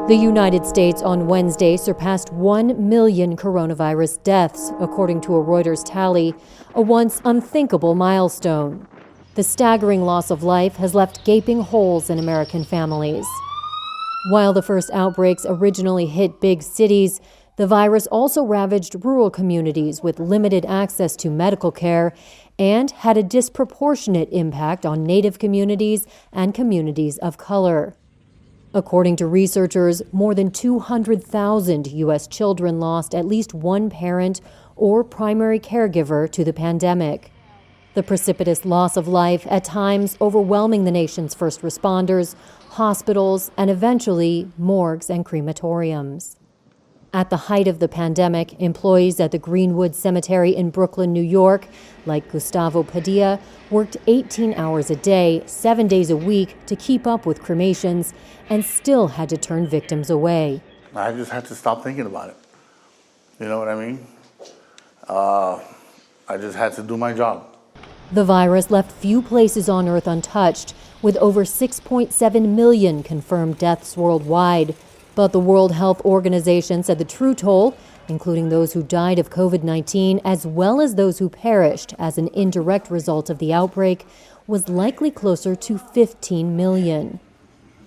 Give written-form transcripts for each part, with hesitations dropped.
The United States on Wednesday surpassed 1 million coronavirus deaths, according to a Reuters tally, a once unthinkable milestone. The staggering loss of life has left gaping holes in American families. While the first outbreaks originally hit big cities, the virus also ravaged rural communities with limited access to medical care and had a disproportionate impact on Native communities and communities of color. According to researchers, more than 200,000 U.S. children lost at least one parent or primary caregiver to the pandemic. The precipitous loss of life at times overwhelming the nation's first responders, hospitals, and eventually morgues and crematoriums. At the height of the pandemic, employees at the Greenwood Cemetery in Brooklyn, New York, like Gustavo Padilla, worked 18 hours a day, 7 days a week to keep up with cremations and still had to turn victims away. I just had to stop thinking about it. You know what I mean? I just had to do my job. The virus left few places on Earth untouched, with over 6.7 million confirmed deaths worldwide. But the World Health Organization said the true toll, including those who died of COVID-19 as well as those who perished as an indirect result of the outbreak, was likely closer to 15 million.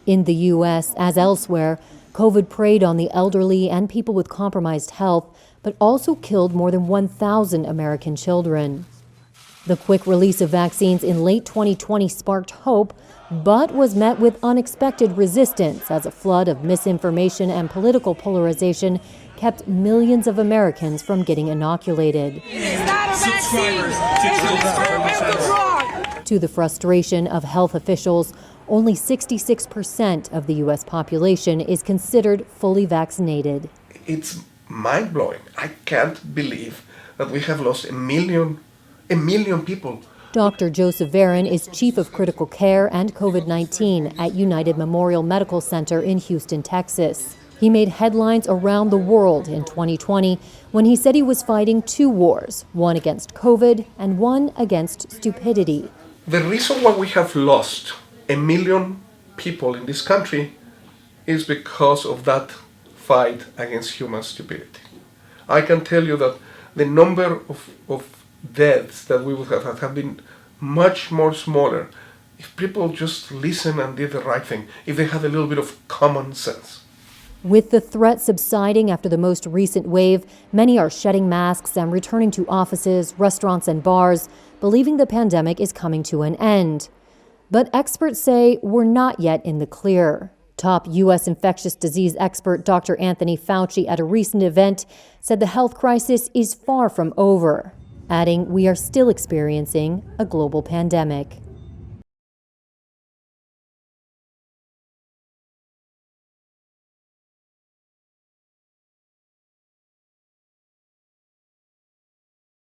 In the U.S., as elsewhere, COVID preyed on the elderly and people with compromised health, but also killed more than 1,000 American children. The quick release of vaccines in late 2020 sparked hope, but was met with unexpected resistance as a flood of misinformation and political polarization kept millions of Americans from getting inoculated. It's not a vaccine, it's an experimental drug. To the frustration of health officials, only 66% of the U.S. population is considered fully vaccinated. It's mind-blowing. I can't believe that we have lost a million people. Dr. Joseph Varon is Chief of Critical Care and COVID-19 at United Memorial Medical Center in Houston, Texas. He made headlines around the world in 2020 when he said he was fighting two wars, one against COVID and one against stupidity. The reason why we have lost 1 million people in this country is because of that fight against human stupidity. I can tell you that the number of deaths that we would have been much more smaller if people just listened and did the right thing, if they had a little bit of common sense. With the threat subsiding after the most recent wave, many are shedding masks and returning to offices, restaurants, and bars, believing the pandemic is coming to an end. But experts say we're not yet in the clear. Top U.S. infectious disease expert Dr. Anthony Fauci at a recent event said the health crisis is far from over, adding we are still experiencing a global pandemic.